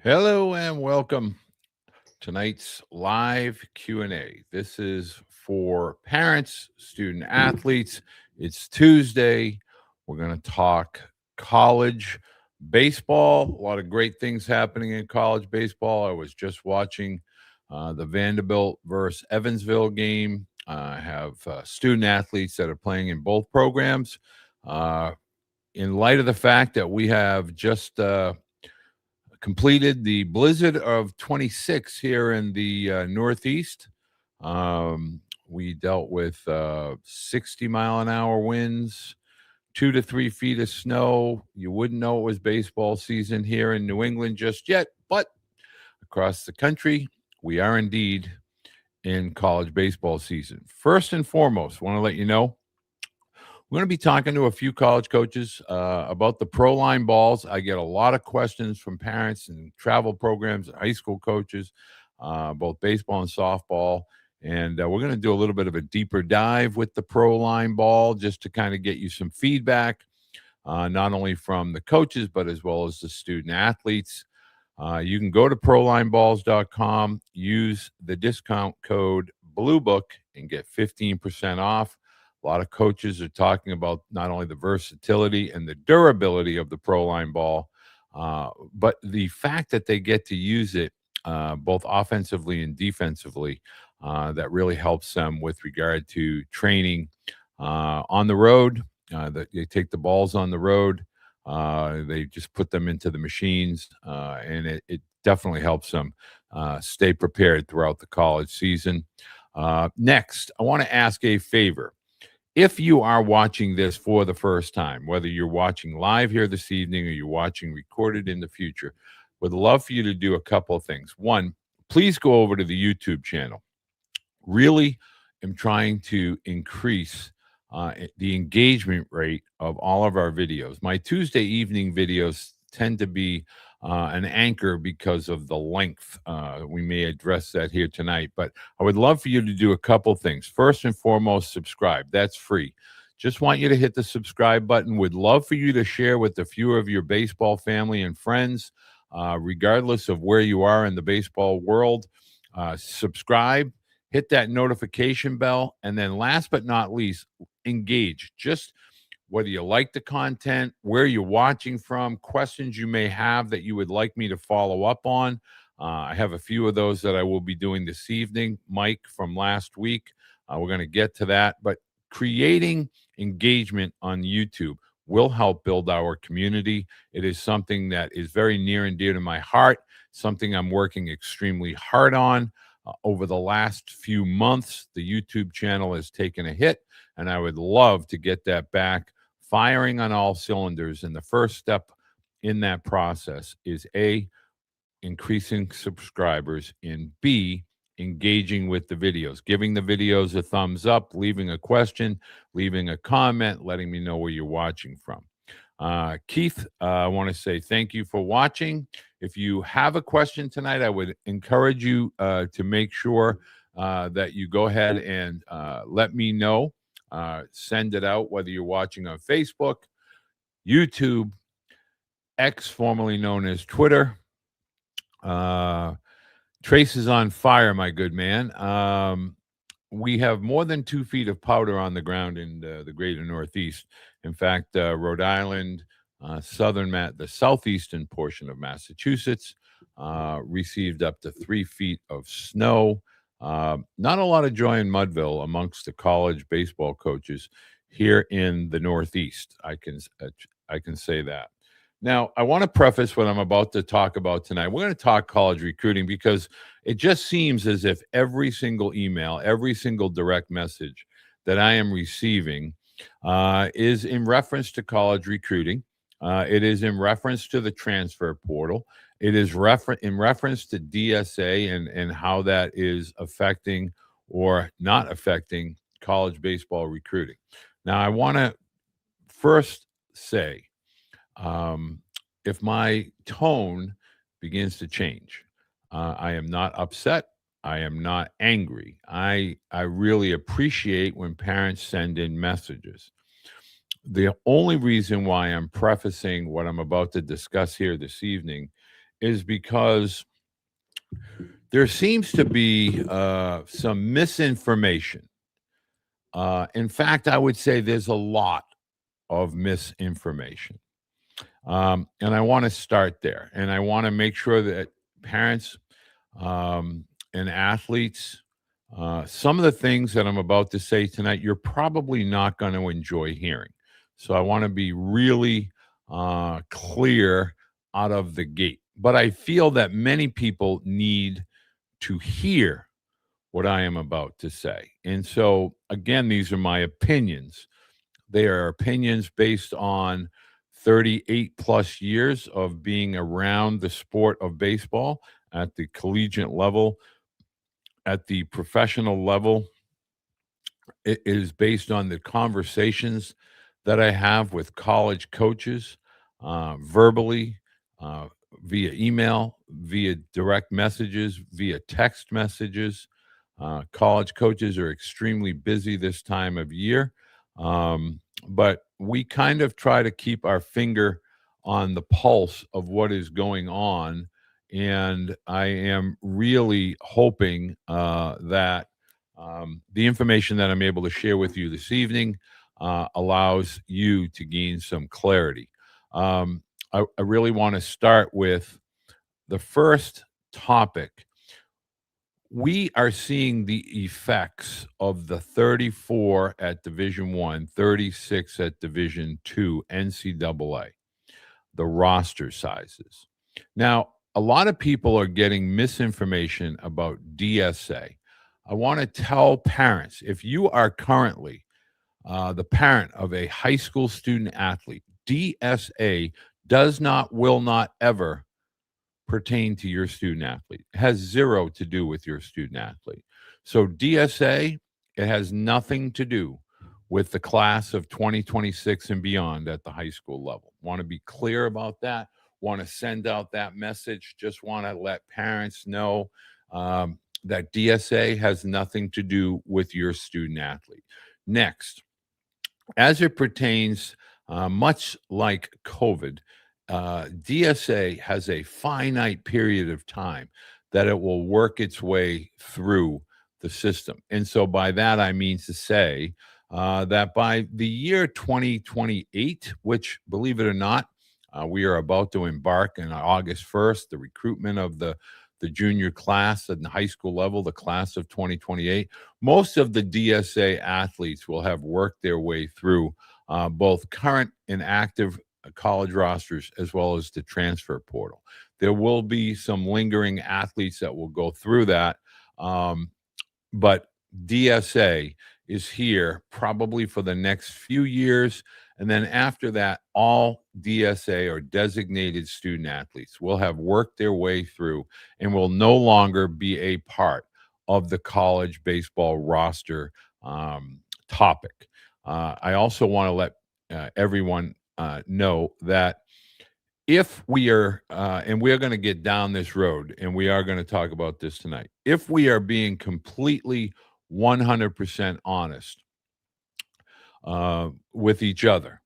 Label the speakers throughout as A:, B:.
A: Hello and welcome. Tonight's live Q&A. This is for parents, student athletes. It's Tuesday. We're going to talk college baseball. A lot of great things happening in college baseball. I was just watching the Vanderbilt versus Evansville game. I have student athletes that are playing in both programs. In light of the fact that we have just completed the blizzard of 26 here in the Northeast. We dealt with 60-mile-an-hour winds, 2 to 3 feet of snow. You wouldn't know it was baseball season here in New England just yet, but across the country, we are indeed in college baseball season. First and foremost, want to let you know we're going to be talking to a few college coaches about the pro line balls. I get a lot of questions from parents and travel programs and high school coaches, both baseball and softball. And we're going to do a little bit of a deeper dive with the pro line ball just to kind of get you some feedback, not only from the coaches, but as well as the student athletes. You can go to prolineballs.com, use the discount code BLUEBOOK, and get 15% off. A lot of coaches are talking about not only the versatility and the durability of the pro line ball, but the fact that they get to use it both offensively and defensively. That really helps them with regard to training on the road. That they take the balls on the road, they just put them into the machines, and it definitely helps them stay prepared throughout the college season. Next, I want to ask a favor. If you are watching this for the first time, whether you're watching live here this evening or you're watching recorded in the future, would love for you to do a couple of things. One, please go over to the YouTube channel. Really am trying to increase the engagement rate of all of our videos. My Tuesday evening videos tend to be an anchor because of the length. We may address that here tonight, but I would love for you to do a couple things. First and foremost, subscribe. That's free. Just want you to hit the subscribe button. Would love for you to share with a few of your baseball family and friends, regardless of where you are in the baseball world. Subscribe, hit that notification bell, and then last but not least, engage. Just whether you like the content, where you're watching from, questions you may have that you would like me to follow up on. I have a few of those that I will be doing this evening. Mike from last week, we're going to get to that. But creating engagement on YouTube will help build our community. It is something that is very near and dear to my heart, something I'm working extremely hard on. Over the last few months, the YouTube channel has taken a hit, and I would love to get that back firing on all cylinders. And the first step in that process is A, increasing subscribers, and B, engaging with the videos, giving the videos a thumbs up, leaving a question, leaving a comment, letting me know where you're watching from. Keith, I want to say thank you for watching. If you have a question tonight, I would encourage you to make sure that you go ahead and let me know. Send it out, whether you're watching on Facebook, YouTube, X, formerly known as Twitter. Trace is on fire, my good man. We have more than 2 feet of powder on the ground in the greater Northeast. In fact, Rhode Island, the southeastern portion of Massachusetts, received up to 3 feet of snow. Not a lot of joy in Mudville amongst the college baseball coaches here in the Northeast. I can say that. Now, I want to preface what I'm about to talk about tonight. We're going to talk college recruiting because it just seems as if every single email, every single direct message that I am receiving is in reference to college recruiting. It is in reference to the transfer portal. It is in reference to DSA and how that is affecting or not affecting college baseball recruiting. Now, I want to first say, if my tone begins to change, I am not upset. I am not angry. I really appreciate when parents send in messages. The only reason why I'm prefacing what I'm about to discuss here this evening is because there seems to be some misinformation. In fact, I would say there's a lot of misinformation. And I want to start there. And I want to make sure that parents and athletes, some of the things that I'm about to say tonight, you're probably not going to enjoy hearing. So I want to be really clear out of the gate. But I feel that many people need to hear what I am about to say. And so, again, these are my opinions. They are opinions based on 38 plus years of being around the sport of baseball at the collegiate level, at the professional level. It is based on the conversations that I have with college coaches, verbally, uh, via email, via direct messages, via text messages. College coaches are extremely busy this time of year, but we kind of try to keep our finger on the pulse of what is going on. And I am really hoping that the information that I'm able to share with you this evening allows you to gain some clarity. I really want to start with the first topic. We are seeing the effects of the 34 at Division One, 36 at Division Two NCAA, the roster sizes. Now, a lot of people are getting misinformation about DSA. I want to tell parents, if you are currently the parent of a high school student athlete, DSA does not, will not ever pertain to your student athlete. It has zero to do with your student athlete. So DSA, it has nothing to do with the class of 2026 and beyond at the high school level. Want to be clear about that. Want to send out that message. Just want to let parents know that DSA has nothing to do with your student athlete. Next, as it pertains, much like COVID, DSA has a finite period of time that it will work its way through the system. And so by that, I mean to say that by the year 2028, which, believe it or not, we are about to embark on August 1st, the recruitment of the junior class at the high school level, the class of 2028. Most of the DSA athletes will have worked their way through both current and active college rosters as well as the transfer portal. There will be some lingering athletes that will go through that, but DSA is here probably for the next few years. And then after that, all DSA or designated student athletes will have worked their way through and will no longer be a part of the college baseball roster topic. I also want to let everyone know that if we are, and we're going to get down this road, and we are going to talk about this tonight, if we are being completely 100% honest with each other,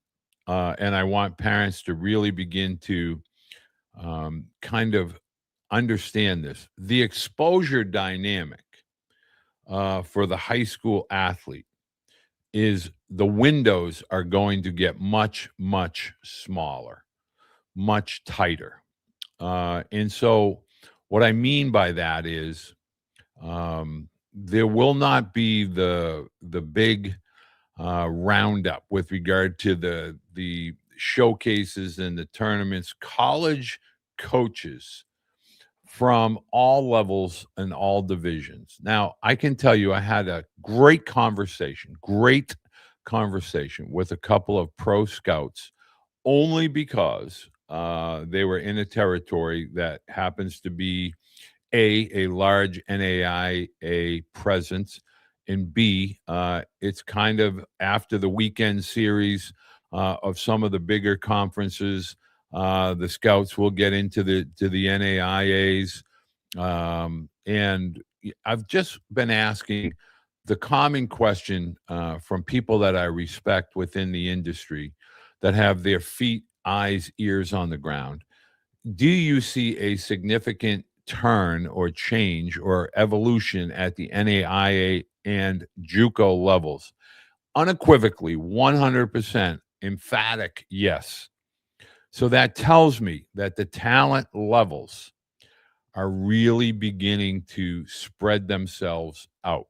A: and I want parents to really begin to kind of understand this, the exposure dynamic for the high school athlete is the windows are going to get much, much smaller, much tighter. And so what I mean by that is there will not be the big roundup with regard to the showcases and the tournaments. College coaches from all levels and all divisions. Now, I can tell you I had a great conversation with a couple of pro scouts only because they were in a territory that happens to be a large NAIA presence, and B, it's kind of after the weekend series of some of the bigger conferences. The scouts will get into the NAIAs, and I've just been asking the common question from people that I respect within the industry that have their feet, eyes, ears on the ground. do you see a significant turn or change or evolution at the NAIA and JUCO levels? Unequivocally, 100% emphatic yes. So that tells me that the talent levels are really beginning to spread themselves out.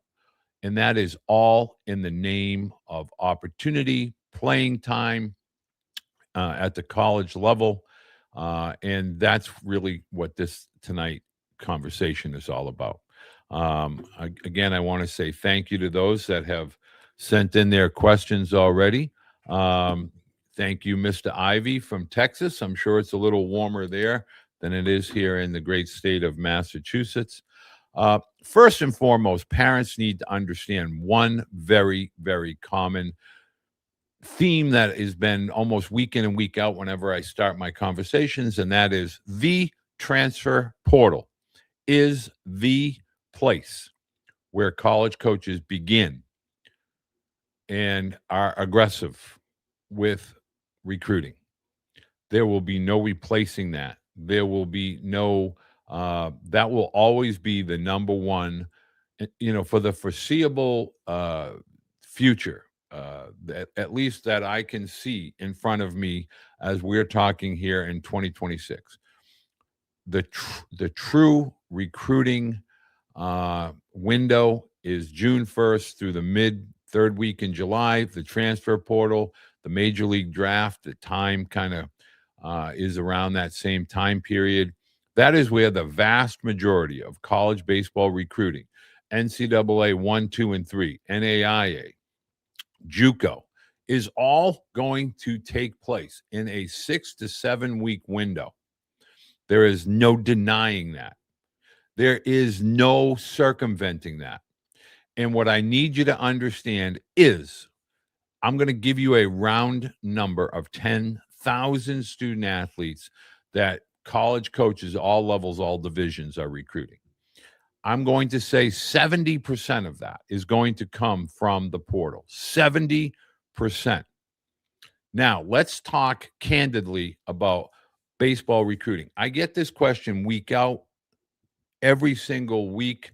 A: And that is all in the name of opportunity, playing time at the college level. And that's really what this tonight conversation is all about. Again, I want to say thank you to those that have sent in their questions already. Thank you, Mr. Ivy from Texas. I'm sure it's a little warmer there than it is here in the great state of Massachusetts. First and foremost, parents need to understand one very, very common theme that has been almost week in and week out whenever I start my conversations, and that is the transfer portal is the place where college coaches begin and are aggressive with recruiting. There will be no replacing that. There will be no, that will always be the number one, for the foreseeable future, at least that I can see in front of me as we're talking here in 2026. The true recruiting window is June 1st through the mid third week in July. The transfer portal, the major league draft, the time kind of is around that same time period. That is where the vast majority of college baseball recruiting, NCAA 1, 2, and 3, NAIA, JUCO, is all going to take place in a 6 to 7 week window. There is no denying that. There is no circumventing that. And what I need you to understand is I'm going to give you a round number of 10,000 student athletes that college coaches, all levels, all divisions, are recruiting. I'm going to say 70% of that is going to come from the portal. 70%. Now, let's talk candidly about baseball recruiting. I get this question week out, every single week.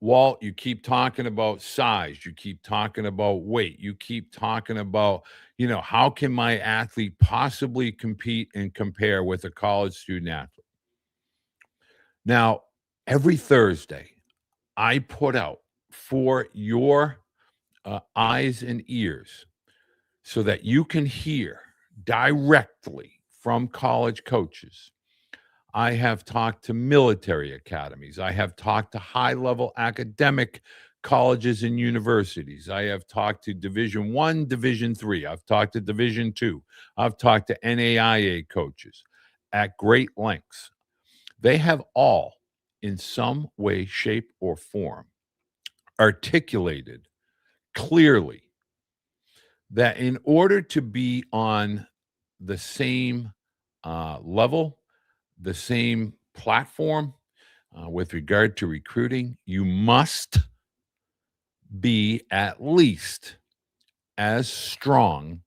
A: Walt, you keep talking about size. You keep talking about weight. You keep talking about, how can my athlete possibly compete and compare with a college student athlete? Now, every Thursday, I put out for your eyes and ears so that you can hear directly from college coaches. I have talked to military academies. I have talked to high-level academic colleges and universities. I have talked to Division I, Division III. I've talked to Division II. I've talked to NAIA coaches at great lengths. They have all, in some way, shape, or form, articulated clearly that in order to be on the same level, the same platform with regard to recruiting, you must be at least as strong,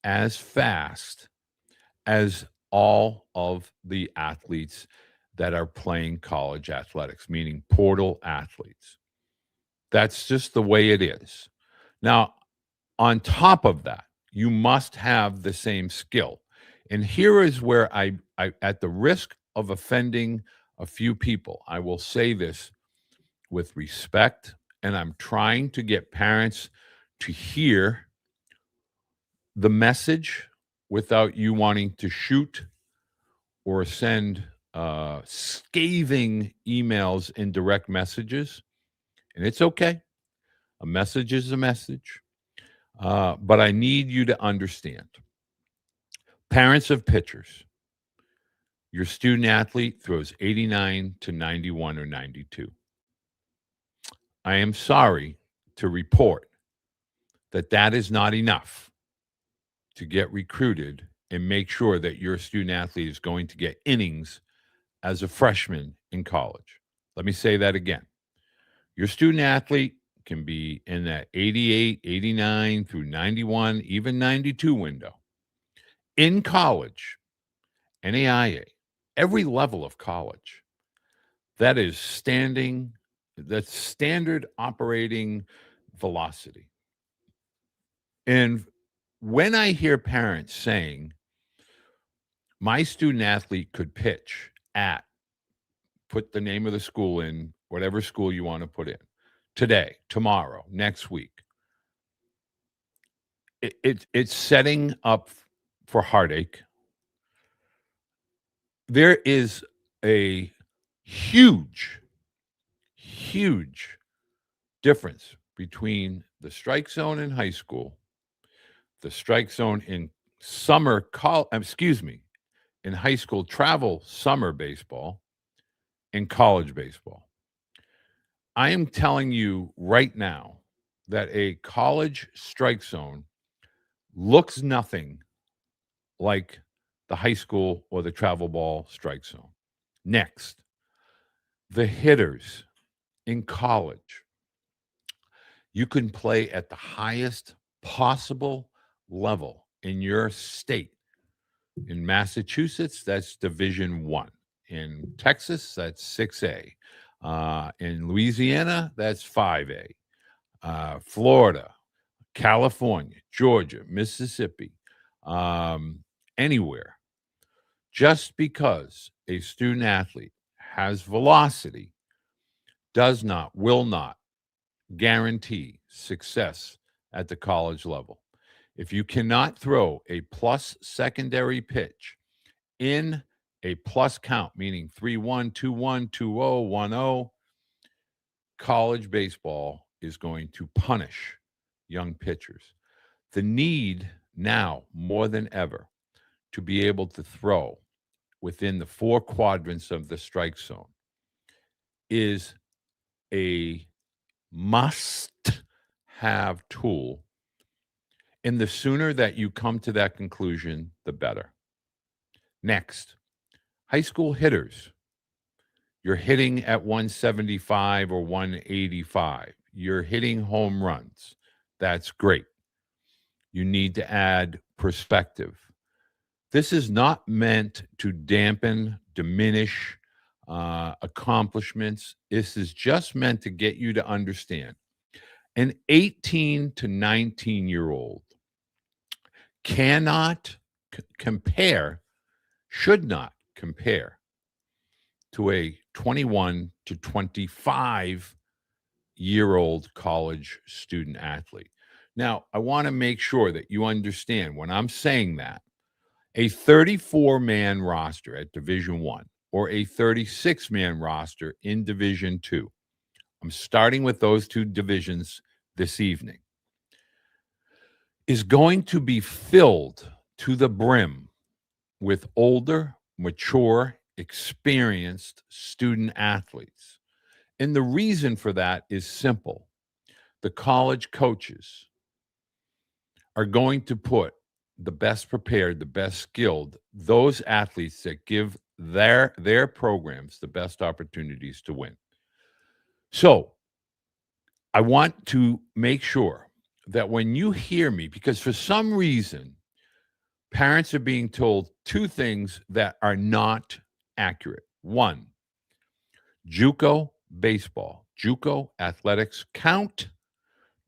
A: as fast as all of the athletes that are playing college athletics, meaning portal athletes. That's just the way it is. Now, on top of that, you must have the same skill. And here is where I at the risk of offending a few people, I will say this with respect, and I'm trying to get parents to hear the message without you wanting to shoot or send scathing emails and direct messages. And it's okay. A message is a message. But I need you to understand, parents of pitchers, your student athlete throws 89 to 91 or 92. I am sorry to report that that is not enough to get recruited and make sure that your student athlete is going to get innings as a freshman in college. Let me say that again. Your student athlete can be in that 88, 89 through 91, even 92 window. In college, NAIA, every level of college. That is that's standard operating velocity. And when I hear parents saying, my student athlete could pitch at, put the name of the school in, whatever school you want to put in, today, tomorrow, next week, it's setting up for heartache. There is a huge, huge difference between the strike zone in high school, the strike zone in in high school travel summer baseball, and college baseball. I am telling you right now that a college strike zone looks nothing like the high school or the travel ball strike zone. Next, the hitters in college. You can play at the highest possible level in your state. In Massachusetts, that's Division I. In Texas, that's 6A. In Louisiana, that's 5A. Florida, California, Georgia, Mississippi, anywhere. Just because a student athlete has velocity does not, will not guarantee success at the college level. If you cannot throw a plus secondary pitch in a plus count, meaning 3-1, 2-1, 2-0, 1-0, college baseball is going to punish young pitchers. The need now, more than ever, to be able to throw within the 4 quadrants of the strike zone is a must-have tool. And the sooner that you come to that conclusion, the better. Next, high school hitters. You're hitting at 175 or 185. You're hitting home runs. That's great. You need to add perspective. This is not meant to dampen, diminish accomplishments. This is just meant to get you to understand. An 18 to 19-year-old cannot compare, should not compare to a 21 to 25-year-old college student athlete. Now, I want to make sure that you understand when I'm saying that a 34-man roster at Division I or a 36-man roster in Division II, I'm starting with those 2 divisions this evening, is going to be filled to the brim with older, mature, experienced student athletes. And the reason for that is simple. The college coaches are going to put the best prepared, the best skilled, those athletes that give their programs the best opportunities to win. So I want to make sure that when you hear me, because for some reason, parents are being told 2 things that are not accurate. 1, JUCO baseball, JUCO athletics count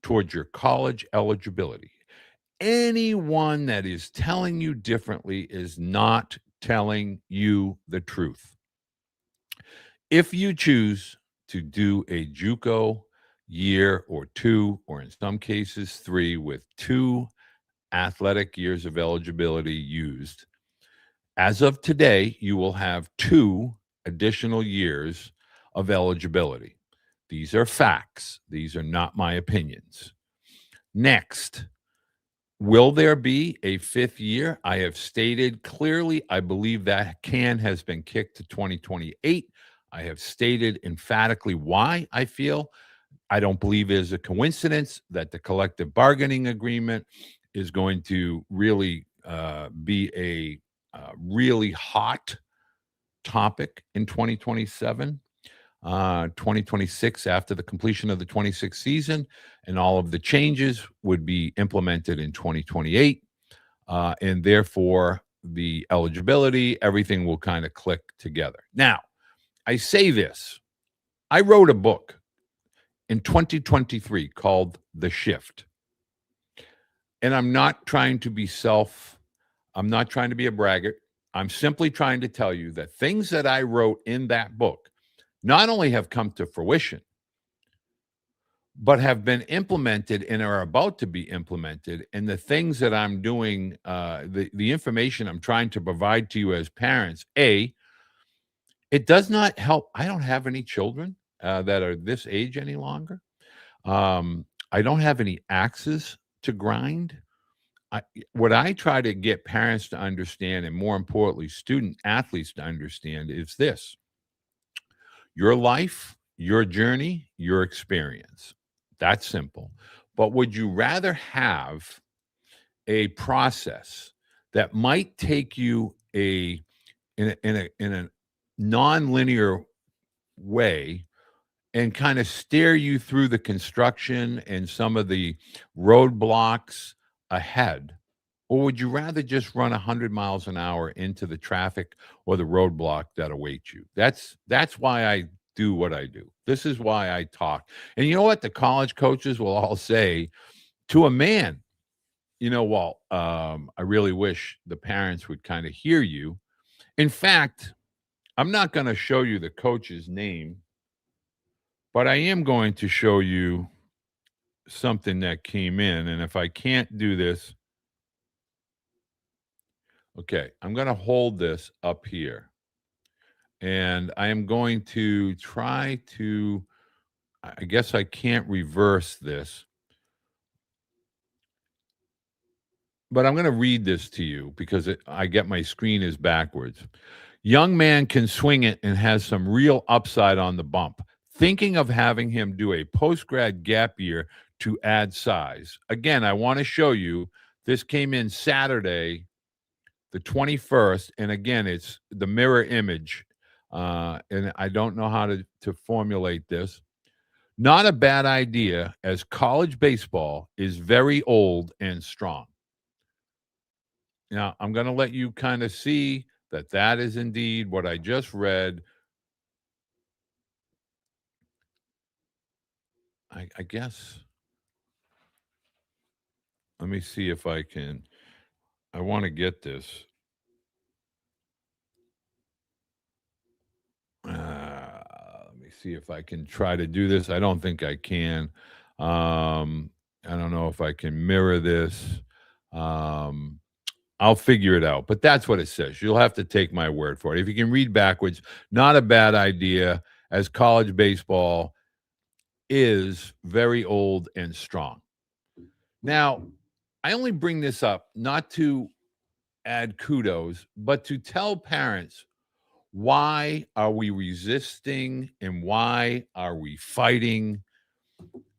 A: towards your college eligibility. Anyone that is telling you differently is not telling you the truth. If you choose to do a JUCO year or 2, or in some cases 3, with 2 athletic years of eligibility used, as of today, you will have 2 additional years of eligibility. These are facts. These are not my opinions. Next, will there be a 5th year? I have stated clearly, I believe that can has been kicked to 2028. I have stated emphatically why I feel. I don't believe it is a coincidence that the collective bargaining agreement is going to really be a really hot topic in 2027. 2026, after the completion of the 26th season, and all of the changes would be implemented in 2028. And therefore, the eligibility, everything will kind of click together. Now, I say this. I wrote a book in 2023 called The Shift. And I'm not trying to be I'm not trying to be a braggart. I'm simply trying to tell you that things that I wrote in that book not only have come to fruition, but have been implemented and are about to be implemented. And the things that I'm doing, the information I'm trying to provide to you as parents, it does not help. I don't have any children that are this age any longer. I don't have any axes to grind. What I try to get parents to understand, and more importantly, student athletes to understand, is this: your life, your journey, your experience. That's simple. But would you rather have a process that might take you in a non-linear way and kind of steer you through the construction and some of the roadblocks ahead? Or would you rather just run 100 miles an hour into the traffic or the roadblock that awaits you? That's why I do what I do. This is why I talk. And you know what? The college coaches will all say to a man, Walt, I really wish the parents would kind of hear you. In fact, I'm not going to show you the coach's name, but I am going to show you something that came in. And if I can't do this, okay, I'm going to hold this up here. And I am going to try to, I guess I can't reverse this, but I'm going to read this to you because I get my screen is backwards. Young man can swing it and has some real upside on the bump. Thinking of having him do a post-grad gap year to add size. Again, I want to show you, this came in Saturday, the 21st. And again, it's the mirror image. And I don't know how to formulate this. Not a bad idea, as college baseball is very old and strong. Now, I'm going to let you kind of see that is indeed what I just read. I guess. Let me see if I want to get this. Let me see if I can try to do this. I don't think I can. I don't know if I can mirror this. I'll figure it out, but that's what it says. You'll have to take my word for it. If you can read backwards, not a bad idea, as college baseball is very old and strong. Now, I only bring this up not to add kudos, but to tell parents, why are we resisting and why are we fighting?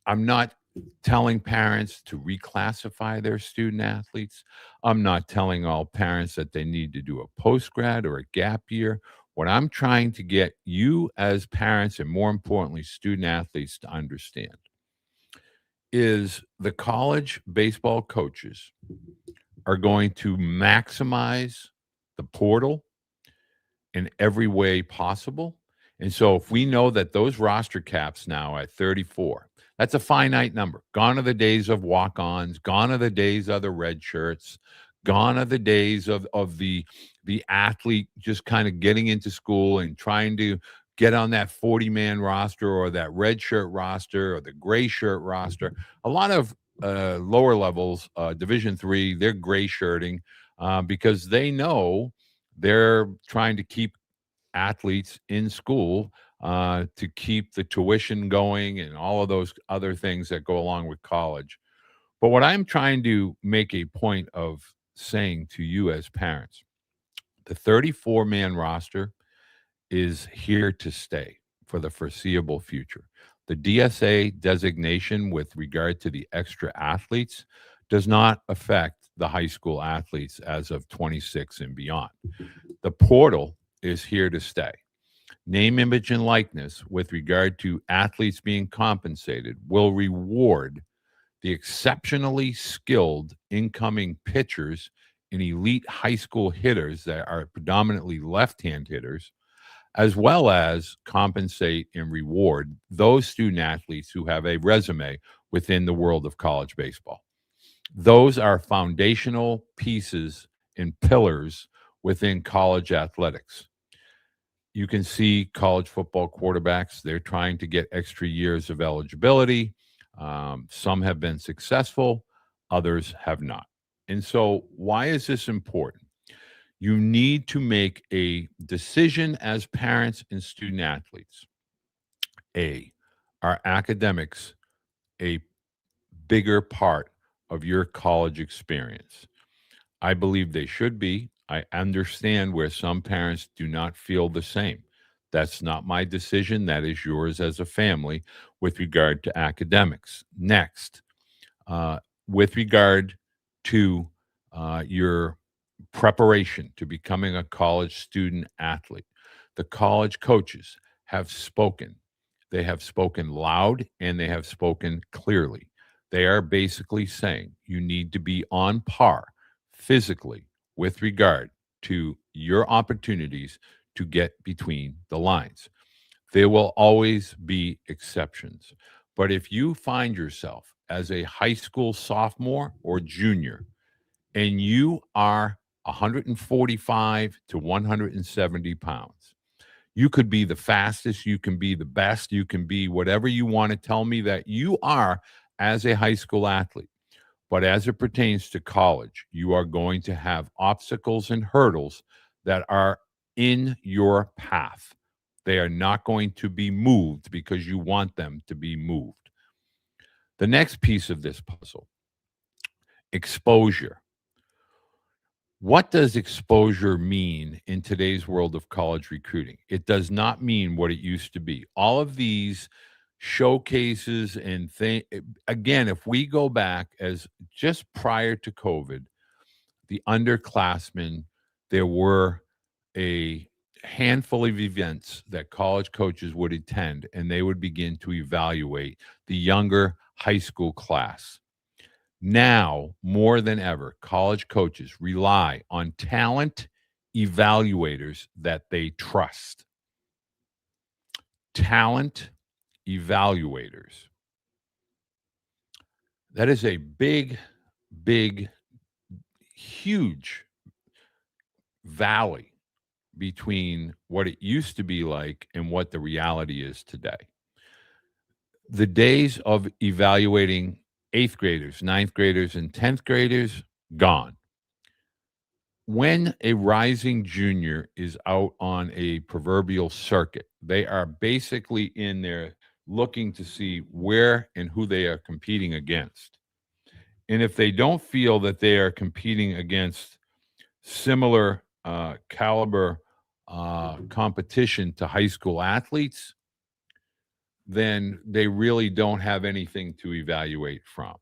A: I'm not telling parents to reclassify their student athletes. I'm not telling all parents that they need to do a post-grad or a gap year. What I'm trying to get you as parents, and more importantly, student athletes, to understand is the college baseball coaches are going to maximize the portal in every way possible. And so if we know that those roster caps now at 34, that's a finite number. Gone are the days of walk-ons, gone are the days of the red shirts, gone are the days of the athlete just kind of getting into school and trying to get on that 40-man roster or that red shirt roster or the gray shirt roster. A lot of lower levels, Division III, they're gray shirting because they know they're trying to keep athletes in school to keep the tuition going and all of those other things that go along with college. But what I'm trying to make a point of saying to you as parents, the 34-man roster is here to stay for the foreseeable future. The DSA designation with regard to the extra athletes does not affect the high school athletes as of 26 and beyond. The portal is here to stay. Name, image, and likeness with regard to athletes being compensated will reward the exceptionally skilled incoming pitchers and elite high school hitters that are predominantly left-hand hitters, as well as compensate and reward those student athletes who have a resume within the world of college baseball. Those are foundational pieces and pillars within college athletics. You can see college football quarterbacks, they're trying to get extra years of eligibility. Some have been successful, others have not. And so, why is this important? You need to make a decision as parents and student athletes. A, are academics a bigger part of your college experience? I believe they should be. I understand where some parents do not feel the same. That's not my decision. That is yours as a family with regard to academics. Next, uh, with regard to your preparation to becoming a college student athlete, the college coaches have spoken. They have spoken loud and they have spoken clearly. They are basically saying you need to be on par physically with regard to your opportunities to get between the lines. There will always be exceptions. But if you find yourself as a high school sophomore or junior and you are 145 to 170 pounds, you could be the fastest, you can be the best, you can be whatever you want to tell me that you are as a high school athlete. But as it pertains to college, you are going to have obstacles and hurdles that are in your path. They are not going to be moved because you want them to be moved. The next piece of this puzzle, exposure. What does exposure mean in today's world of college recruiting? It does not mean what it used to be. All of these showcases and again, if we go back as just prior to COVID, the underclassmen, there were a handful of events that college coaches would attend, and they would begin to evaluate the younger high school class. Now, more than ever, college coaches rely on talent evaluators that they trust. Talent evaluators. That is a big, big, huge valley between what it used to be like and what the reality is today. The days of evaluating eighth graders, ninth graders, and 10th graders, gone. When a rising junior is out on a proverbial circuit, they are basically in there looking to see where and who they are competing against. And if they don't feel that they are competing against similar caliber competition to high school athletes, then they really don't have anything to evaluate from.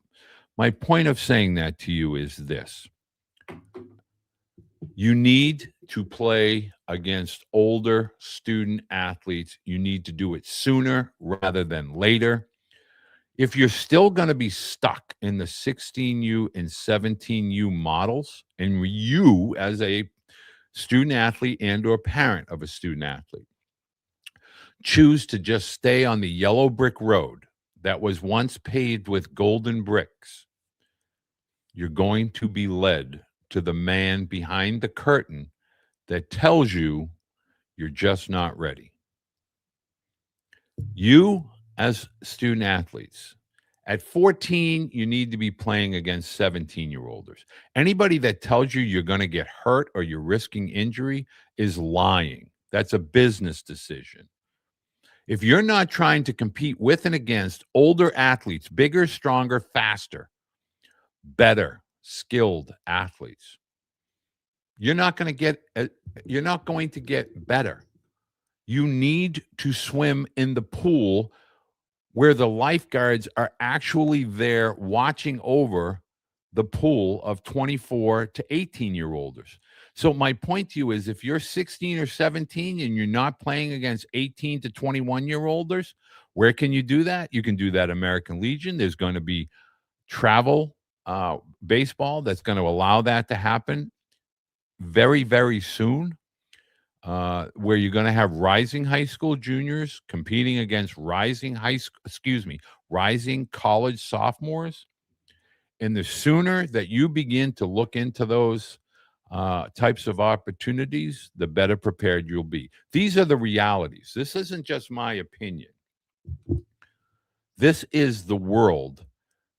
A: My point of saying that to you is this: you need to play against older student athletes. You need to do it sooner rather than later. If you're still going to be stuck in the 16U and 17U models, and you as a student athlete and or parent of a student athlete choose to just stay on the yellow brick road that was once paved with golden bricks, you're going to be led to the man behind the curtain that tells you you're just not ready. You, as student athletes, at 14, you need to be playing against 17-year-olders. Anybody that tells you you're going to get hurt or you're risking injury is lying. That's a business decision. If you're not trying to compete with and against older athletes, bigger, stronger, faster, better, skilled athletes, you're not going to get better. You need to swim in the pool where the lifeguards are actually there watching over the pool of 24 to 18-year-olders. So my point to you is, if you're 16 or 17 and you're not playing against 18 to 21-year-olders, where can you do that? You can do that American Legion. There's going to be travel baseball that's going to allow that to happen. very, very soon, where you're going to have rising high school juniors competing against rising college sophomores. And the sooner that you begin to look into those types of opportunities, the better prepared you'll be. These are the realities. This isn't just my opinion. This is the world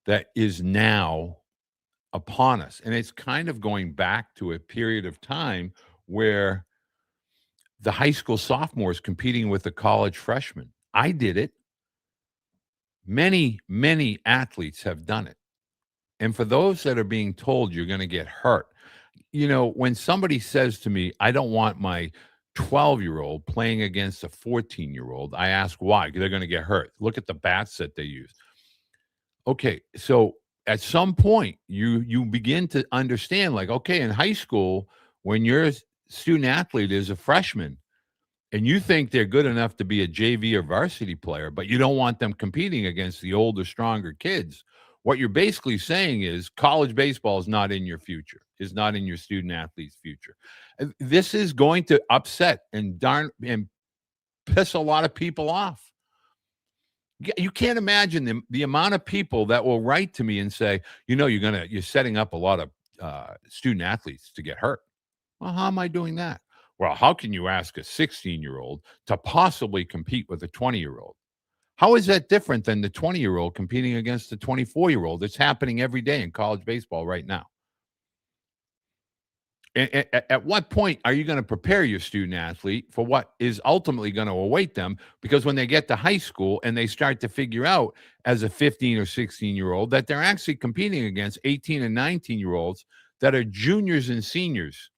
A: that is now upon us. And it's kind of going back to a period of time where the high school sophomores competing with the college freshmen. I did it. Many, many athletes have done it. And for those that are being told you're going to get hurt, when somebody says to me, I don't want my 12-year-old playing against a 14-year-old, I ask why. They're going to get hurt. Look at the bats that they use. Okay, so at some point you begin to understand, like, okay, in high school, when your student athlete is a freshman and you think they're good enough to be a JV or varsity player, but you don't want them competing against the older, stronger kids, what you're basically saying is college baseball is not in your future, is not in your student athlete's future. This is going to upset and piss a lot of people off. You can't imagine the amount of people that will write to me and say, you're setting up a lot of student athletes to get hurt. Well, how am I doing that? Well, how can you ask a 16-year-old to possibly compete with a 20-year-old? How is that different than the 20-year-old competing against the 24-year-old? It's happening every day in college baseball right now. At what point are you going to prepare your student athlete for what is ultimately going to await them? Because when they get to high school and they start to figure out as a 15 or 16-year-old that they're actually competing against 18 and 19-year-olds that are juniors and seniors,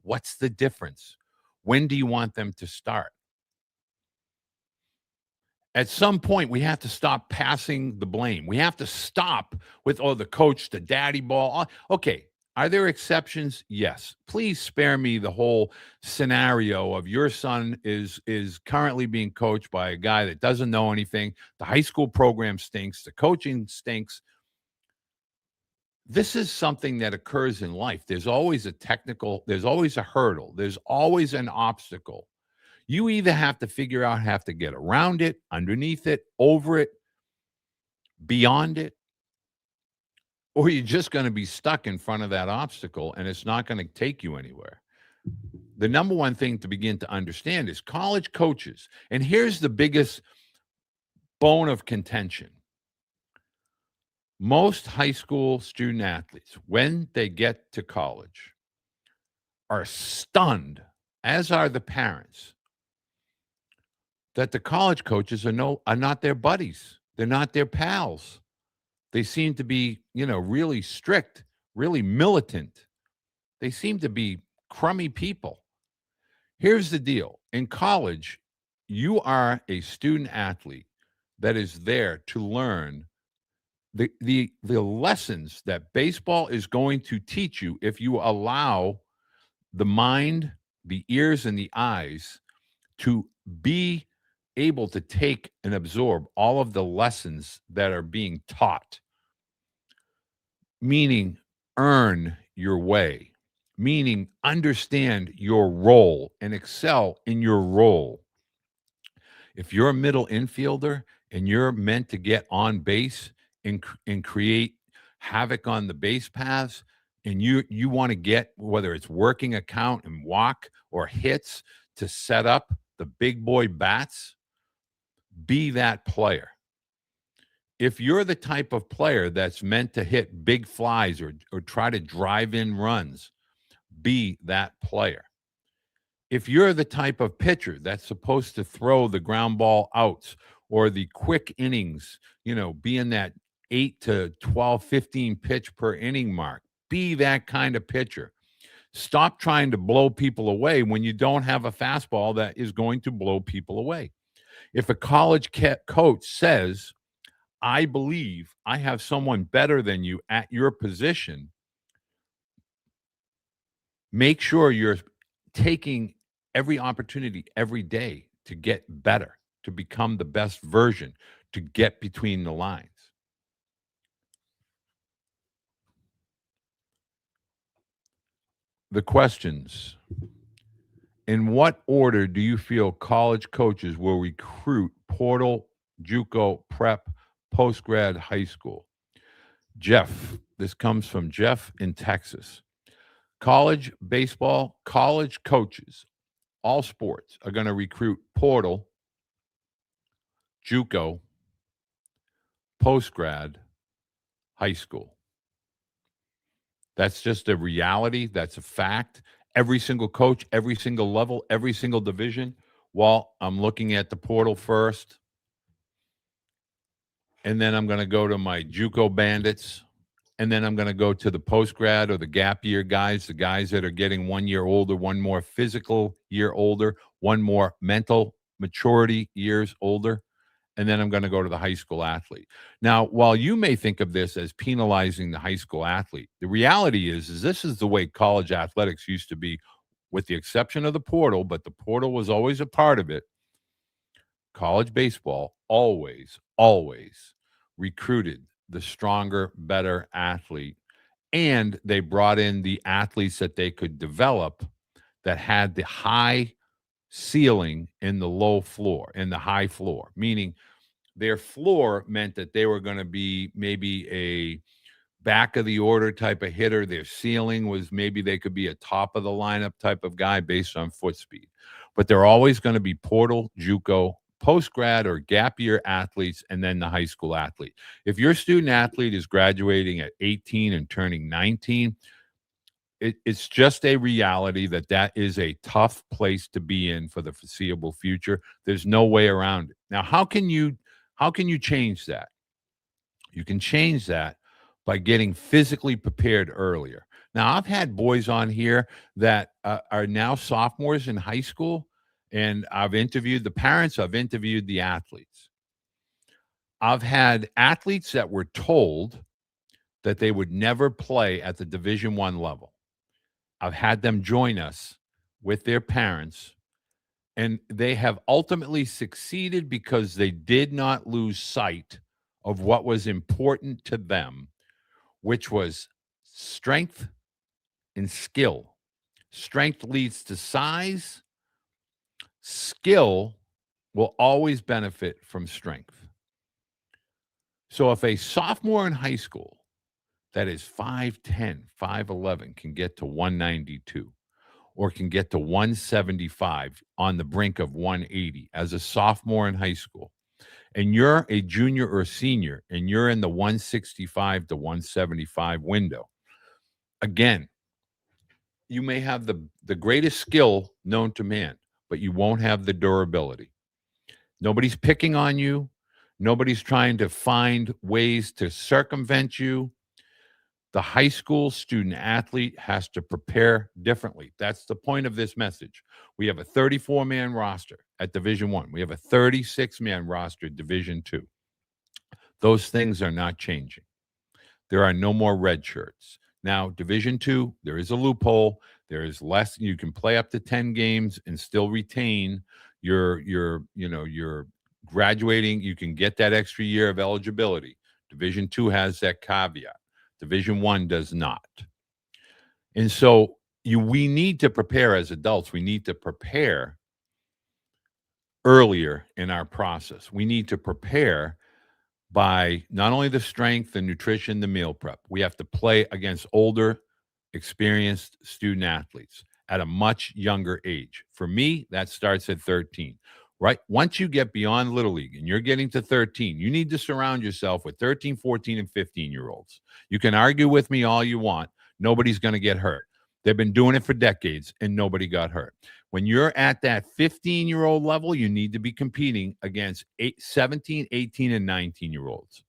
A: what's the difference? When do you want them to start? At some point, we have to stop passing the blame. We have to stop with, the coach, the daddy ball. Okay, are there exceptions? Yes. Please spare me the whole scenario of your son is currently being coached by a guy that doesn't know anything. The high school program stinks. The coaching stinks. This is something that occurs in life. There's always there's always a hurdle. There's always an obstacle. You either have to figure out how to get around it, underneath it, over it, beyond it, or you're just going to be stuck in front of that obstacle and it's not going to take you anywhere. The number one thing to begin to understand is college coaches. And here's the biggest bone of contention. Most high school student athletes, when they get to college, are stunned, as are the parents, that the college coaches are not their buddies. They're not their pals. They seem to be, really strict, really militant. They seem to be crummy people. Here's the deal. In college, you are a student athlete that is there to learn the lessons that baseball is going to teach you if you allow the mind, the ears, and the eyes to be able to take and absorb all of the lessons that are being taught, meaning earn your way, meaning understand your role and excel in your role. If you're a middle infielder and you're meant to get on base and create havoc on the base paths, and you want to get, whether it's working a count and walk or hits to set up the big boy bats, be that player. If you're the type of player that's meant to hit big flies or try to drive in runs, be that player. If you're the type of pitcher that's supposed to throw the ground ball outs or the quick innings, being that 8 to 12, 15 pitch per inning mark, be that kind of pitcher. Stop trying to blow people away when you don't have a fastball that is going to blow people away. If a college coach says, I believe I have someone better than you at your position, make sure you're taking every opportunity every day to get better, to become the best version, to get between the lines. the questions. In what order do you feel college coaches will recruit portal, JUCO, prep, post grad, high school? Jeff, this comes from Jeff in Texas. College baseball, college coaches, all sports are going to recruit portal, JUCO, post grad, high school. That's just a reality. That's a fact. Every single coach, every single level, every single division. Well, I'm looking at the portal first, and then I'm going to go to my JUCO bandits, and then I'm going to go to the post grad or the gap year guys, the guys that are getting 1 year older, one more physical year older, one more mental maturity years older. And then I'm going to go to the high school athlete. Now, while you may think of this as penalizing the high school athlete, the reality is this is the way college athletics used to be, with the exception of the portal, but the portal was always a part of it. College baseball always recruited the stronger, better athlete. And they brought in the athletes that they could develop that had the high ceiling and the low floor and the high floor, meaning their floor meant that they were going to be maybe a back of the order type of hitter. Their ceiling was maybe they could be a top of the lineup type of guy based on foot speed. But they're always going to be portal, JUCO, post grad, or gap year athletes, and then the high school athlete. If your student athlete is graduating at 18 and turning 19, it's just a reality that is a tough place to be in for the foreseeable future. There's no way around it. Now, how can you change that? You can change that by getting physically prepared earlier. Now, I've had boys on here that are now sophomores in high school, and I've interviewed the parents, I've interviewed the athletes. I've had athletes that were told that they would never play at the Division I level. I've had them join us with their parents, and they have ultimately succeeded because they did not lose sight of what was important to them, which was strength and skill. Strength leads to size. Skill will always benefit from strength. So if a sophomore in high school that is 5'10, 5'11 can get to 192 or can get to 175 on the brink of 180 as a sophomore in high school, and you're a junior or senior and you're in the 165 to 175 window, again, you may have the greatest skill known to man, but you won't have the durability. Nobody's picking on you. Nobody's trying to find ways to circumvent you. The high school student athlete has to prepare differently. That's the point of this message. We have a 34-man roster at Division I. We have a 36-man roster at Division II. Those things are not changing. There are no more red shirts. Now, Division II, there is a loophole. There is less. You can play up to 10 games and still retain your graduating. You can get that extra year of eligibility. Division II has that caveat. Division I does not. And so we need to prepare as adults. We need to prepare earlier in our process. We need to prepare by not only the strength, the nutrition, the meal prep. We have to play against older, experienced student athletes at a much younger age. For me, that starts at 13. Right? Once you get beyond Little League and you're getting to 13, you need to surround yourself with 13, 14, and 15-year-olds. You can argue with me all you want. Nobody's going to get hurt. They've been doing it for decades, and nobody got hurt. When you're at that 15-year-old level, you need to be competing against 17, 18, and 19-year-olds.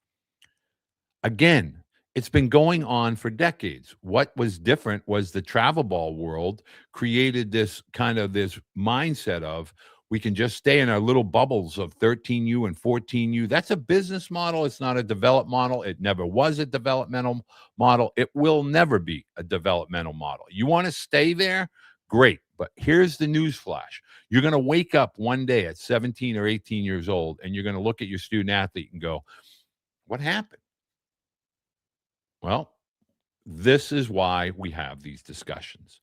A: Again, it's been going on for decades. What was different was the travel ball world created this mindset of, we can just stay in our little bubbles of 13U and 14U. That's a business model. It's not a development model. It never was a developmental model. It will never be a developmental model. You want to stay there? Great. But here's the news flash. You're going to wake up one day at 17 or 18 years old, and you're going to look at your student athlete and go, what happened? Well, this is why we have these discussions.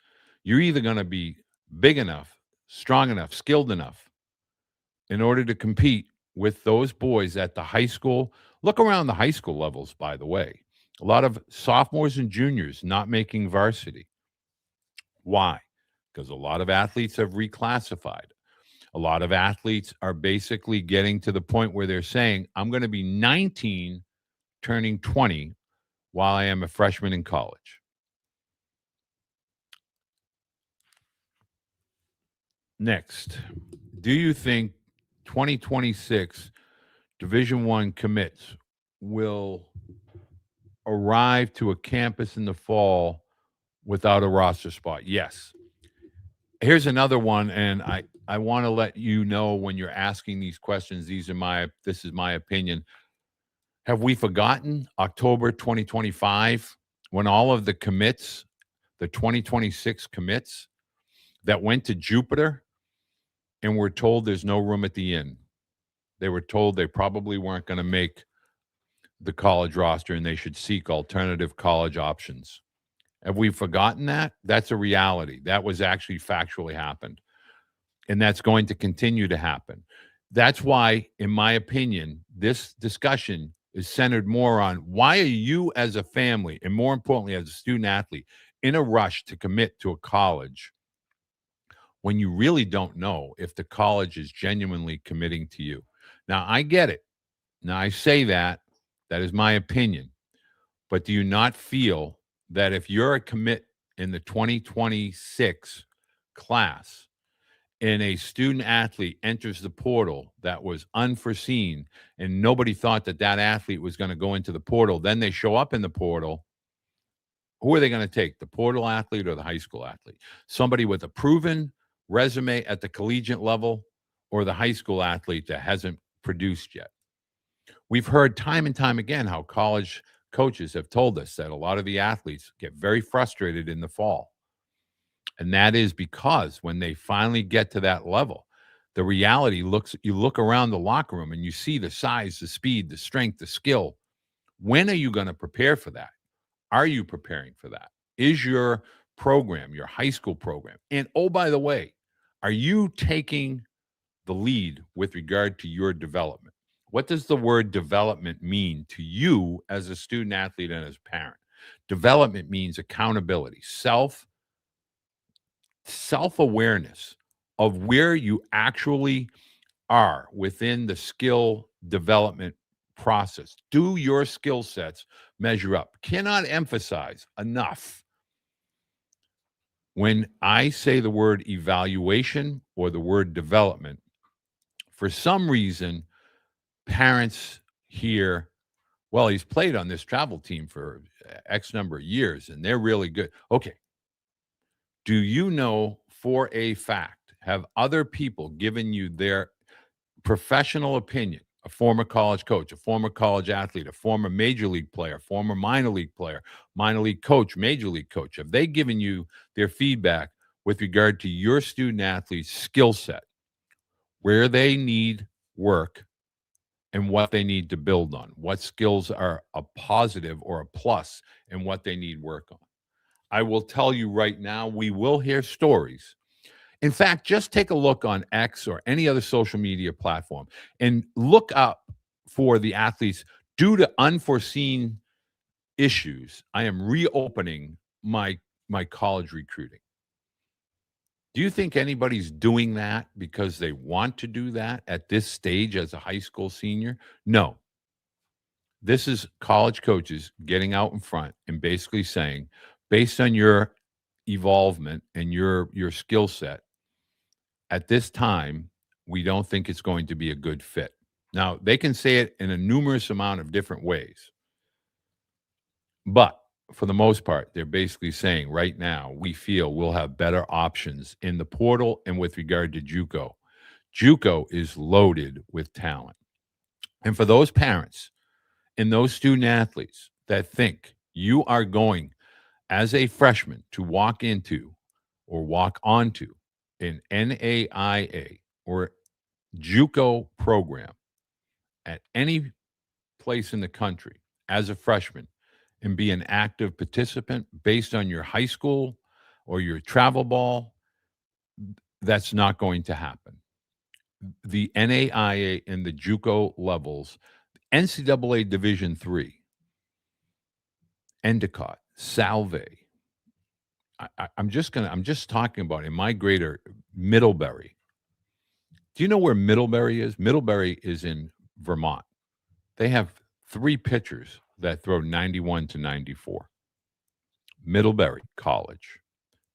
A: You're either going to be big enough, strong enough, skilled enough in order to compete with those boys at the high school. Look around the high school levels, by the way. A lot of sophomores and juniors not making varsity. Why? Because a lot of athletes have reclassified. A lot of athletes are basically getting to the point where they're saying, I'm going to be 19 turning 20 while I am a freshman in college. Next, do you think 2026 Division One commits will arrive to a campus in the fall without a roster spot? Yes. Here's another one, and I want to let you know when you're asking these questions. This is my opinion. Have we forgotten October 2025 when all of the commits, the 2026 commits that went to Jupiter and were told there's no room at the inn? They were told they probably weren't going to make the college roster and they should seek alternative college options. Have we forgotten that? That's a reality. That was actually factually happened. And that's going to continue to happen. That's why, in my opinion, this discussion is centered more on why are you as a family, and more importantly, as a student athlete, in a rush to commit to a college when you really don't know if the college is genuinely committing to you. Now, I get it. Now, I say that is my opinion. But do you not feel that if you're a commit in the 2026 class and a student athlete enters the portal that was unforeseen and nobody thought that athlete was going to go into the portal, then they show up in the portal, who are they going to take, the portal athlete or the high school athlete? Somebody with a proven resume at the collegiate level or the high school athlete that hasn't produced yet? We've heard time and time again how college coaches have told us that a lot of the athletes get very frustrated in the fall. And that is because when they finally get to that level, the reality you look around the locker room and you see the size, the speed, the strength, the skill. When are you going to prepare for that? Are you preparing for that? Is your program, your high school program? And oh, by the way, are you taking the lead with regard to your development? What does the word development mean to you as a student athlete and as a parent? Development means accountability, self-awareness of where you actually are within the skill development process. Do your skill sets measure up? Cannot emphasize enough when I say the word evaluation or the word development. For some reason, parents hear, well, he's played on this travel team for X number of years and they're really good. Okay. Do you know for a fact, have other people given you their professional opinion? A former college coach, a former college athlete, a former major league player, former minor league player, minor league coach, major league coach. Have they given you their feedback with regard to your student athlete's skill set, where they need work and what they need to build on? What skills are a positive or a plus and what they need work on? I will tell you right now, we will hear stories. In fact, just take a look on X or any other social media platform and look up for the athletes due to unforeseen issues. I am reopening my college recruiting. Do you think anybody's doing that because they want to do that at this stage as a high school senior? No. This is college coaches getting out in front and basically saying, based on your evolvement and your skill set, at this time, we don't think it's going to be a good fit. Now, they can say it in a numerous amount of different ways. But for the most part, they're basically saying right now, we feel we'll have better options in the portal and with regard to JUCO. JUCO is loaded with talent. And for those parents and those student athletes that think you are going as a freshman to walk into or walk onto an NAIA or JUCO program at any place in the country as a freshman and be an active participant based on your high school or your travel ball, that's not going to happen. The NAIA and the JUCO levels, NCAA Division III, Endicott, Salve. I'm just talking about in my greater Middlebury. Do you know where Middlebury is? Middlebury is in Vermont. They have 3 pitchers that throw 91 to 94. Middlebury College,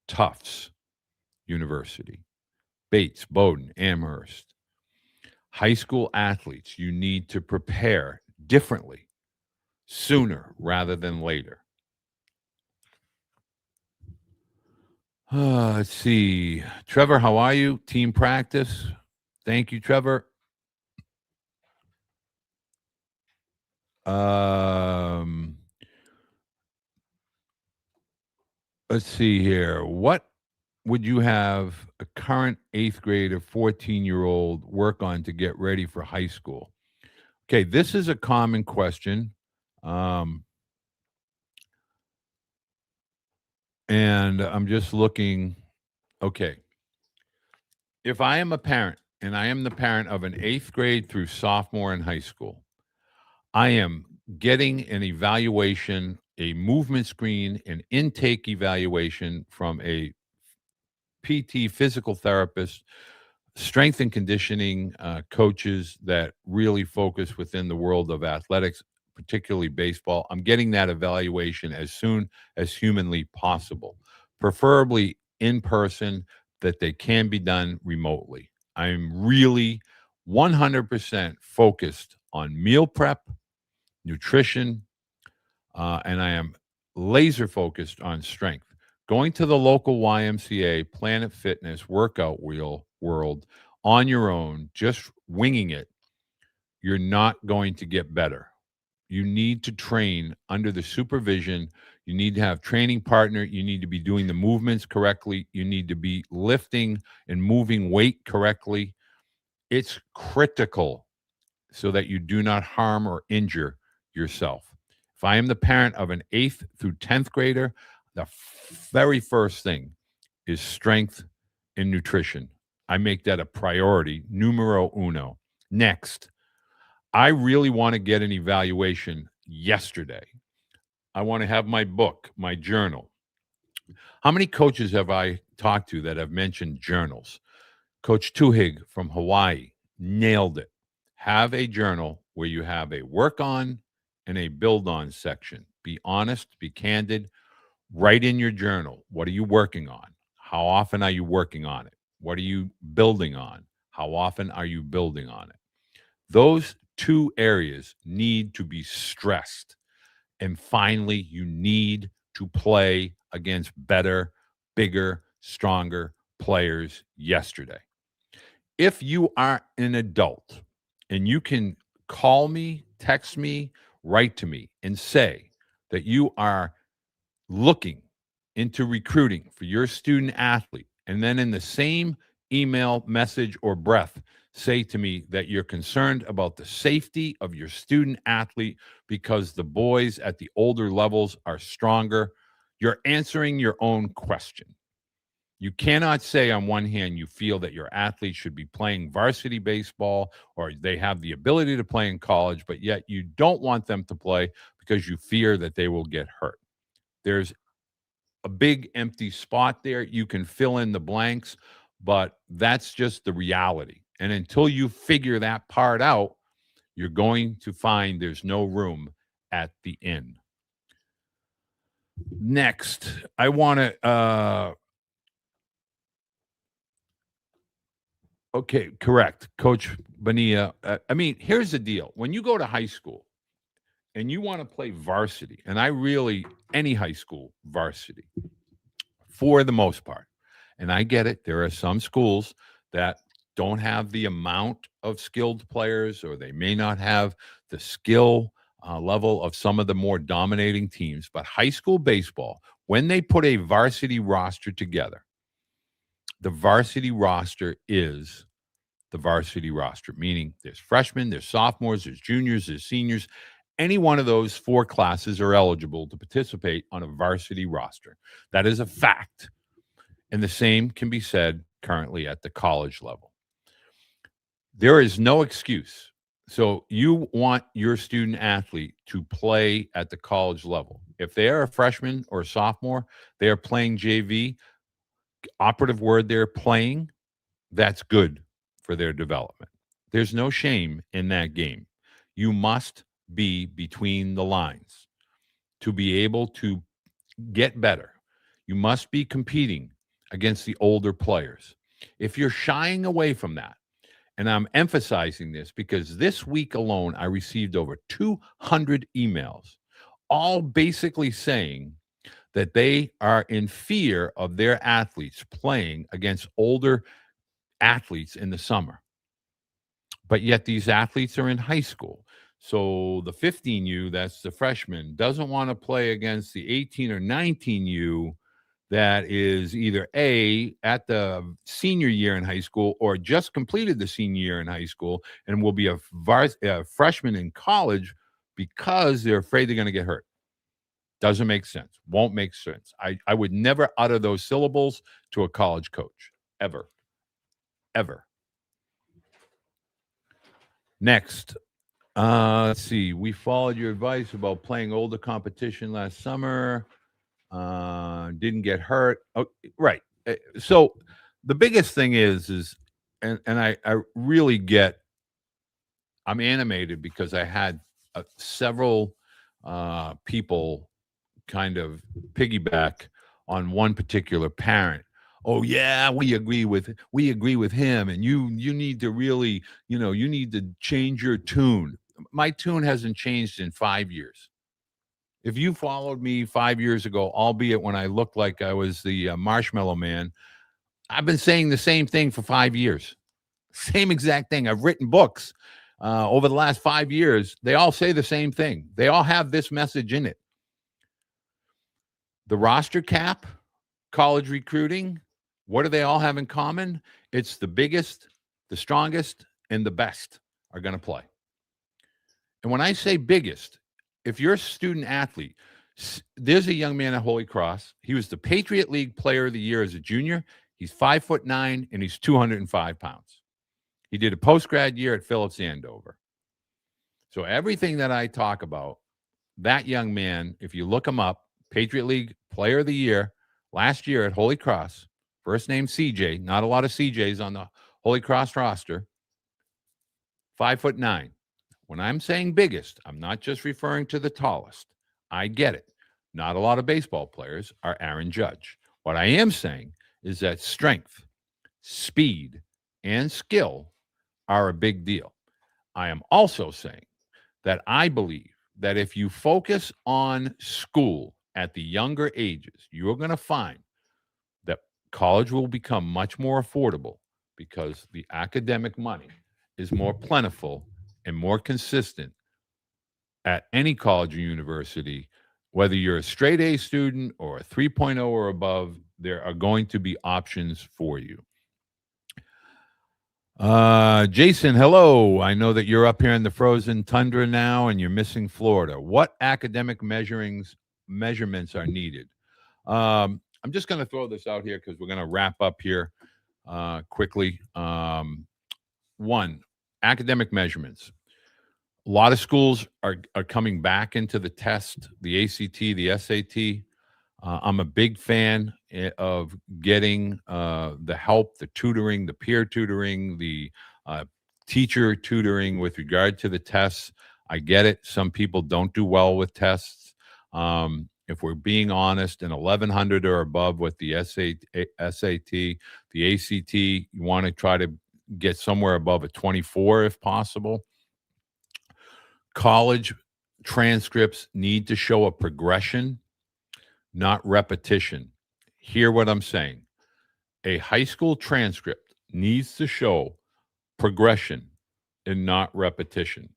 A: Tufts University, Bates, Bowdoin, Amherst. High school athletes, you need to prepare differently, sooner rather than later. Let's see. Trevor, how are you? Team practice. Thank you, Trevor. Let's see here. What would you have a current 8th grade or 14-year-old work on to get ready for high school? Okay, this is a common question. And I'm just looking. Okay. If I am a parent and I am the parent of an 8th grade through sophomore in high school, I am getting an evaluation, a movement screen, an intake evaluation from a PT physical therapist, strength and conditioning coaches that really focus within the world of athletics, particularly baseball. I'm getting that evaluation as soon as humanly possible, preferably in person, that they can be done remotely. I'm really 100% focused on meal prep, nutrition, and I am laser focused on strength. Going to the local YMCA, Planet Fitness, workout wheel world on your own, just winging it, you're not going to get better. You need to train under the supervision. You need to have training partner. You need to be doing the movements correctly. You need to be lifting and moving weight correctly. It's critical so that you do not harm or injure yourself. If I am the parent of an 8th through 10th grader, the very first thing is strength and nutrition. I make that a priority, numero uno. Next, I really want to get an evaluation yesterday. I want to have my book, my journal. How many coaches have I talked to that have mentioned journals? Coach Tuhig from Hawaii nailed it. Have a journal where you have a work on and a build on section. Be honest, be candid. Write in your journal. What are you working on? How often are you working on it? What are you building on? How often are you building on it? Those 2 areas need to be stressed. And finally, you need to play against better, bigger, stronger players yesterday. If you are an adult and you can call me, text me, write to me, and say that you are looking into recruiting for your student athlete, and then in the same email, message, or breath, say to me that you're concerned about the safety of your student athlete because the boys at the older levels are stronger, you're answering your own question. You cannot say on one hand you feel that your athlete should be playing varsity baseball or they have the ability to play in college, but yet you don't want them to play because you fear that they will get hurt. There's a big empty spot there. You can fill in the blanks, but that's just the reality. And until you figure that part out, you're going to find there's no room at the inn. Next, I want to okay, correct. Coach Bonilla. I mean, here's the deal. When you go to high school and you want to play varsity, and any high school varsity for the most part, and I get it, there are some schools that don't have the amount of skilled players, or they may not have the skill level of some of the more dominating teams. But high school baseball, when they put a varsity roster together, the varsity roster is the varsity roster, meaning there's freshmen, there's sophomores, there's juniors, there's seniors. Any one of those 4 classes are eligible to participate on a varsity roster. That is a fact. And the same can be said currently at the college level. There is no excuse. So you want your student athlete to play at the college level. If they are a freshman or a sophomore, they are playing JV, operative word, they're playing, that's good for their development. There's no shame in that game. You must be between the lines to be able to get better. You must be competing against the older players. If you're shying away from that, and I'm emphasizing this because this week alone, I received over 200 emails, all basically saying that they are in fear of their athletes playing against older athletes in the summer. But yet these athletes are in high school. So the 15U, that's the freshman, doesn't want to play against the 18 or 19U that is either A, at the senior year in high school or just completed the senior year in high school and will be a freshman in college because they're afraid they're going to get hurt. Doesn't make sense. Won't make sense. I would never utter those syllables to a college coach, ever. Ever. Next, let's see. We followed your advice about playing older competition last summer. Didn't get hurt. Oh, right. So the biggest thing is, and I really get. I'm animated because I had several people kind of piggyback on one particular parent. Oh yeah, we agree with him, and you need to really, you need to change your tune. My tune hasn't changed in 5 years. If you followed me 5 years ago, albeit when I looked like I was the Marshmallow Man, I've been saying the same thing for 5 years. Same exact thing. I've written books over the last 5 years. They all say the same thing. They all have this message in it. The roster cap, college recruiting, what do they all have in common? It's the biggest, the strongest, and the best are going to play. And when I say biggest, if you're a student athlete, there's a young man at Holy Cross. He was the Patriot League Player of the Year as a junior. He's 5'9" and he's 205 pounds. He did a post-grad year at Phillips Andover. So everything that I talk about, that young man, if you look him up, Patriot League Player of the Year last year at Holy Cross, first name CJ, not a lot of CJs on the Holy Cross roster, 5'9". When I'm saying biggest, I'm not just referring to the tallest. I get it. Not a lot of baseball players are Aaron Judge. What I am saying is that strength, speed, and skill are a big deal. I am also saying that I believe that if you focus on school at the younger ages, you're going to find that college will become much more affordable because the academic money is more plentiful and more consistent at any college or university. Whether you're a straight A student or a 3.0 or above, there are going to be options for you. Jason, hello. I know that you're up here in the frozen tundra now and you're missing Florida. What academic measurements are needed? I'm just going to throw this out here because we're going to wrap up here quickly. One, academic measurements. A lot of schools are coming back into the test, the ACT, the SAT. I'm a big fan of getting the help, the tutoring, the peer tutoring, the teacher tutoring with regard to the tests. I get it. Some people don't do well with tests. If we're being honest, an 1100 or above with the SAT, the ACT, you want to try to get somewhere above a 24 if possible. College transcripts need to show a progression, not repetition. Hear what I'm saying. A high school transcript needs to show progression and not repetition.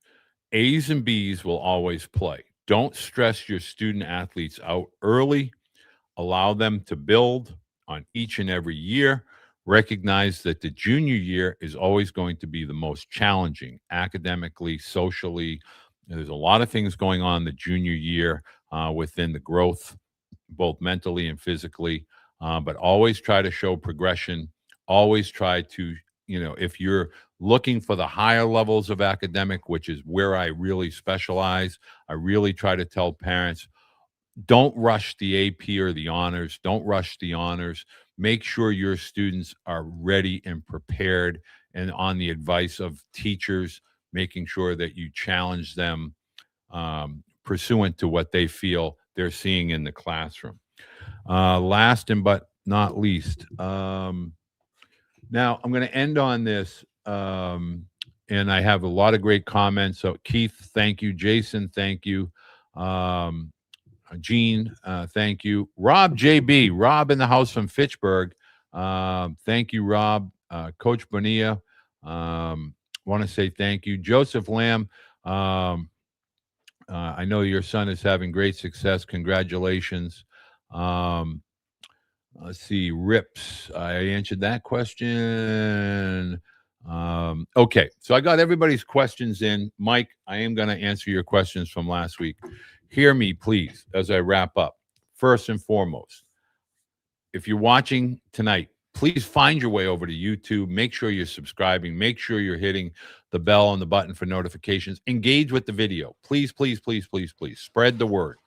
A: A's and B's will always play. Don't stress your student athletes out early. Allow them to build on each and every year. Recognize that the junior year is always going to be the most challenging academically, socially. There's a lot of things going on the junior year within the growth, both mentally and physically. but always try to show progression. Always try to, if you're looking for the higher levels of academic, which is where I really specialize, I really try to tell parents, don't rush the AP or the honors. Don't rush the honors. Make sure your students are ready and prepared and on the advice of teachers, making sure that you challenge them pursuant to what they feel they're seeing in the classroom. Last and but not least, now I'm going to end on this. And I have a lot of great comments. So Keith, thank you. Jason, thank you. Gene, thank you. Rob JB, Rob in the house from Fitchburg. Thank you, Rob. Coach Bonilla, want to say thank you. Joseph Lamb, I know your son is having great success. Congratulations. Let's see, Rips. I answered that question. Okay, so I got everybody's questions in. Mike, I am going to answer your questions from last week. Hear me, please, as I wrap up. First and foremost, if you're watching tonight, please find your way over to YouTube. Make sure you're subscribing. Make sure you're hitting the bell and the button for notifications. Engage with the video. Please, please, please, please, please. Spread the word.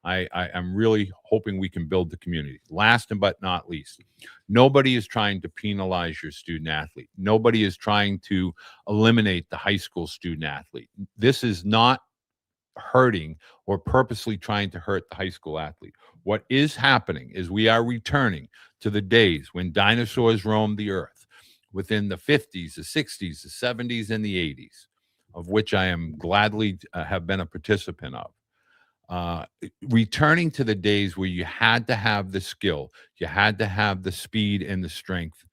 A: I'm really hoping we can build the community. Last and but not least, nobody is trying to penalize your student athlete. Nobody is trying to eliminate the high school student athlete. This is not hurting or purposely trying to hurt the high school athlete. What is happening is we are returning to the days when dinosaurs roamed the earth within the 50s, the 60s, the 70s, and the 80s, of which I am gladly have been a participant of. Returning to the days where you had to have the skill, you had to have the speed and the strength.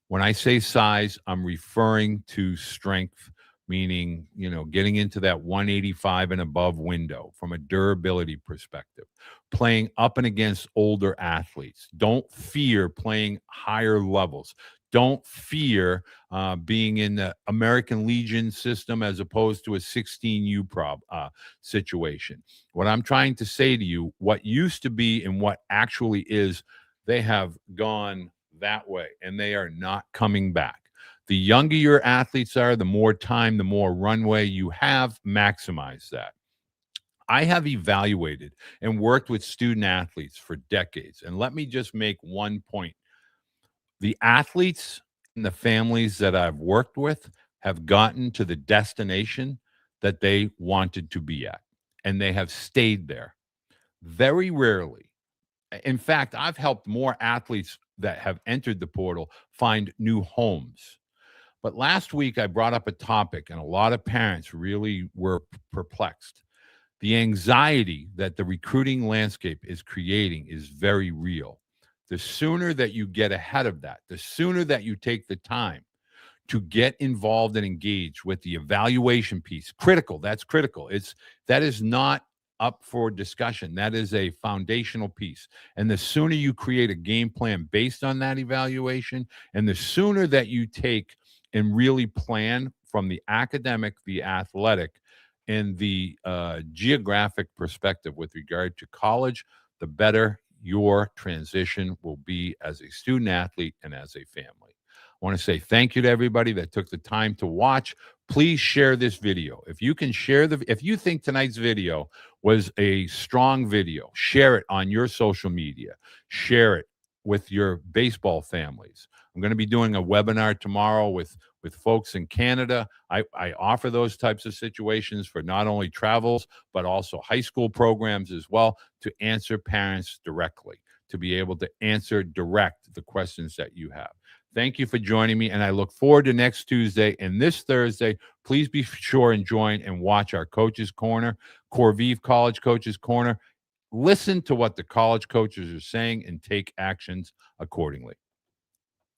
A: When I say size, I'm referring to strength, meaning, getting into that 185 and above window from a durability perspective, playing up and against older athletes. Don't fear playing higher levels. Don't fear being in the American Legion system as opposed to a 16U situation. What I'm trying to say to you, what used to be and what actually is, they have gone that way and they are not coming back. The younger your athletes are, the more time, the more runway you have, maximize that. I have evaluated and worked with student athletes for decades. And let me just make one point. The athletes and the families that I've worked with have gotten to the destination that they wanted to be at, and they have stayed there. Very rarely. In fact, I've helped more athletes that have entered the portal find new homes. But last week, I brought up a topic, and a lot of parents really were perplexed. The anxiety that the recruiting landscape is creating is very real. The sooner that you get ahead of that, the sooner that you take the time to get involved and engaged with the evaluation piece, critical, that's critical. That is not up for discussion. That is a foundational piece. And the sooner you create a game plan based on that evaluation, and the sooner that you take and really plan from the academic, the athletic, and the geographic perspective with regard to college, the better your transition will be as a student athlete and as a family. I want to say thank you to everybody that took the time to watch. Please share this video. If you can share if you think tonight's video was a strong video, share it on your social media. Share it with your baseball families. I'm going to be doing a webinar tomorrow with folks in Canada. I offer those types of situations for not only travels, but also high school programs as well, to answer parents directly, to be able to answer direct the questions that you have. Thank you for joining me, and I look forward to next Tuesday. And this Thursday, please be sure and join and watch our Coaches Corner, Corvive College Coaches Corner. Listen to what the college coaches are saying and take actions accordingly.